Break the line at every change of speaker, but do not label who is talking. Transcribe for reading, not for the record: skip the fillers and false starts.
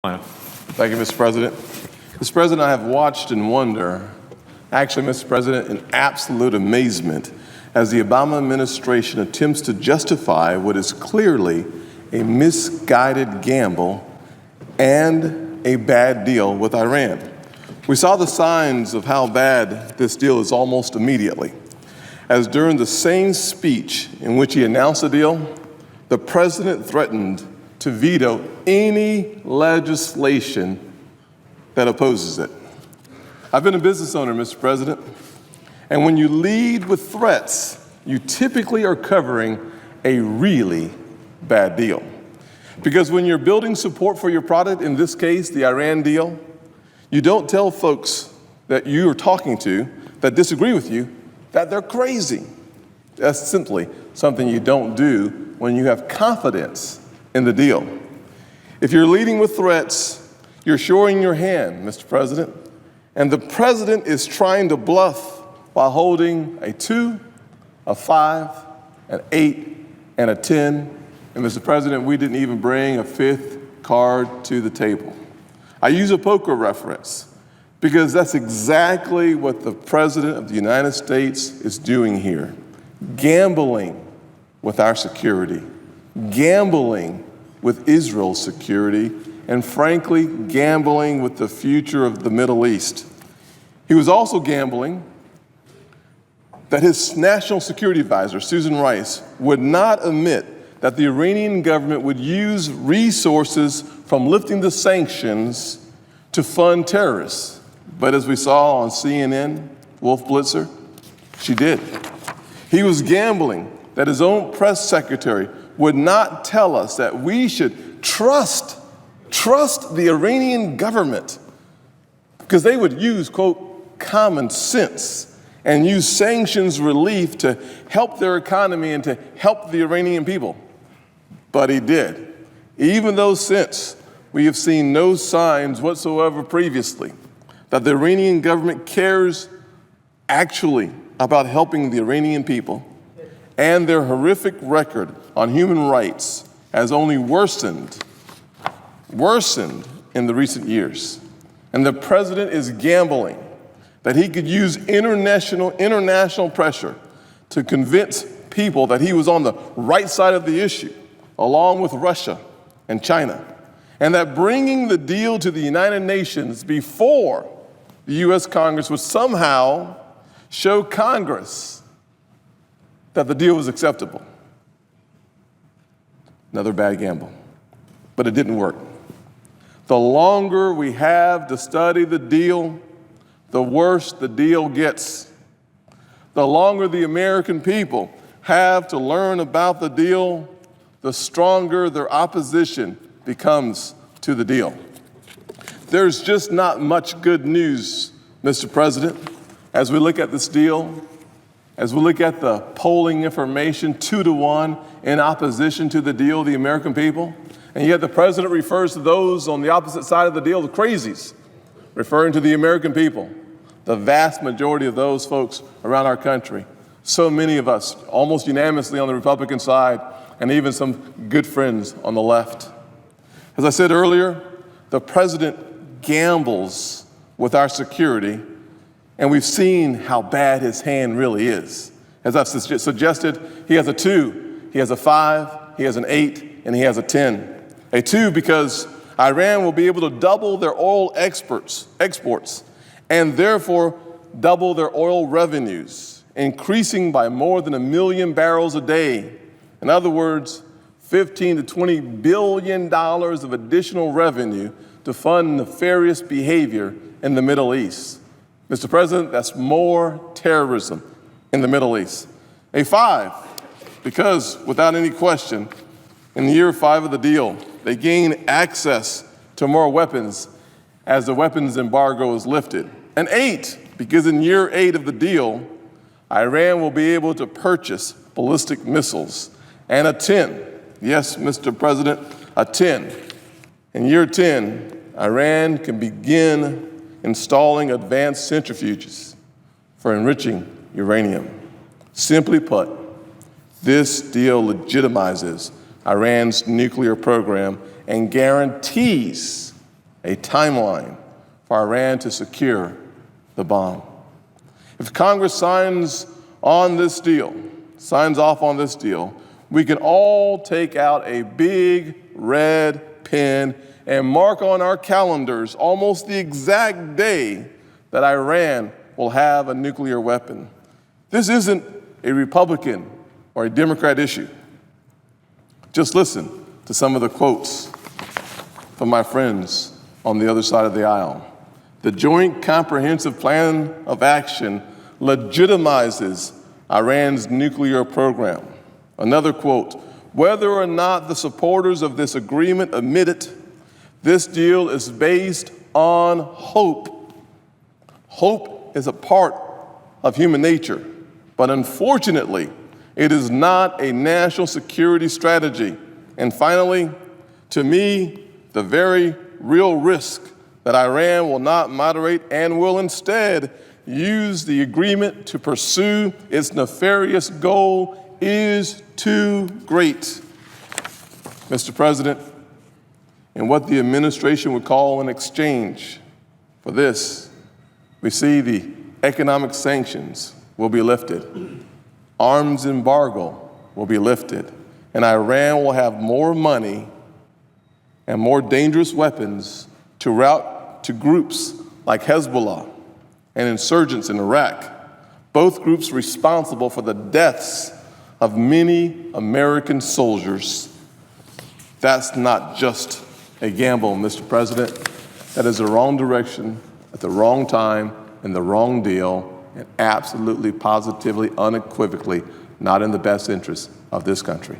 Thank you, Mr. President. Mr. President, I have watched in wonder, actually, Mr. President, in absolute amazement, as the Obama administration attempts to justify what is clearly a misguided gamble and a bad deal with Iran. We saw the signs of how bad this deal is almost immediately, as during the same speech in which he announced the deal, the president threatened to veto any legislation that opposes it. I've been a business owner, Mr. President, and when you lead with threats, you typically are covering a really bad deal. Because when you're building support for your product, in this case, the Iran deal, you don't tell folks that you are talking to that disagree with you that they're crazy. That's simply something you don't do when you have confidence in the deal. If you're leading with threats, you're showing your hand, Mr. President, and the president is trying to bluff while holding a 2, a 5, an 8, and a 10. And Mr. President, we didn't even bring a 5th card to the table. I use a poker reference because that's exactly what the President of the United States is doing here, gambling with our security, gambling with Israel's security, and frankly, gambling with the future of the Middle East. He was also gambling that his national security advisor, Susan Rice, would not admit that the Iranian government would use resources from lifting the sanctions to fund terrorists. But as we saw on CNN, Wolf Blitzer, she did. He was gambling that his own press secretary would not tell us that we should trust the Iranian government because they would use, quote, common sense and use sanctions relief to help their economy and to help the Iranian people. But he did. Even though since we have seen no signs whatsoever previously that the Iranian government cares actually about helping the Iranian people, and their horrific record on human rights has only worsened in the recent years. And the president is gambling that he could use international pressure to convince people that he was on the right side of the issue, along with Russia and China, and that bringing the deal to the United Nations before the U.S. Congress would somehow show Congress that the deal was acceptable. Another bad gamble, but it didn't work. The longer we have to study the deal, the worse the deal gets. The longer the American people have to learn about the deal, the stronger their opposition becomes to the deal. There's just not much good news, Mr. President, as we look at this deal. As we look at the polling information, 2-1 in opposition to the deal, the American people, and yet the president refers to those on the opposite side of the deal, the crazies, referring to the American people, the vast majority of those folks around our country. So many of us, almost unanimously on the Republican side, and even some good friends on the left. As I said earlier, the president gambles with our security, and we've seen how bad his hand really is. As I've suggested, he has a 2, he has a 5, he has an 8, and he has a 10. A 2 because Iran will be able to double their oil exports, and therefore double their oil revenues, increasing by more than 1 million barrels a day. In other words, $15 to $20 billion of additional revenue to fund nefarious behavior in the Middle East. Mr. President, that's more terrorism in the Middle East. A 5, because without any question, in the year 5 of the deal, they gain access to more weapons as the weapons embargo is lifted. An 8, because in year 8 of the deal, Iran will be able to purchase ballistic missiles. And a 10, yes, Mr. President, a 10. In year 10, Iran can begin installing advanced centrifuges for enriching uranium. Simply put, this deal legitimizes Iran's nuclear program and guarantees a timeline for Iran to secure the bomb. If Congress signs off on this deal, we can all take out a big red pen and mark on our calendars almost the exact day that Iran will have a nuclear weapon. This isn't a Republican or a Democrat issue. Just listen to some of the quotes from my friends on the other side of the aisle. The Joint Comprehensive Plan of Action legitimizes Iran's nuclear program. Another quote, whether or not the supporters of this agreement admit it, this deal is based on hope. Hope is a part of human nature, but unfortunately, it is not a national security strategy. And finally, to me, the very real risk that Iran will not moderate and will instead use the agreement to pursue its nefarious goal is too great. Mr. President, in what the administration would call an exchange for this, we see the economic sanctions will be lifted, arms embargo will be lifted, and Iran will have more money and more dangerous weapons to route to groups like Hezbollah and insurgents in Iraq, both groups responsible for the deaths of many American soldiers. That's not just a gamble, Mr. President. That is the wrong direction, at the wrong time, and the wrong deal, and absolutely, positively, unequivocally not in the best interest of this country.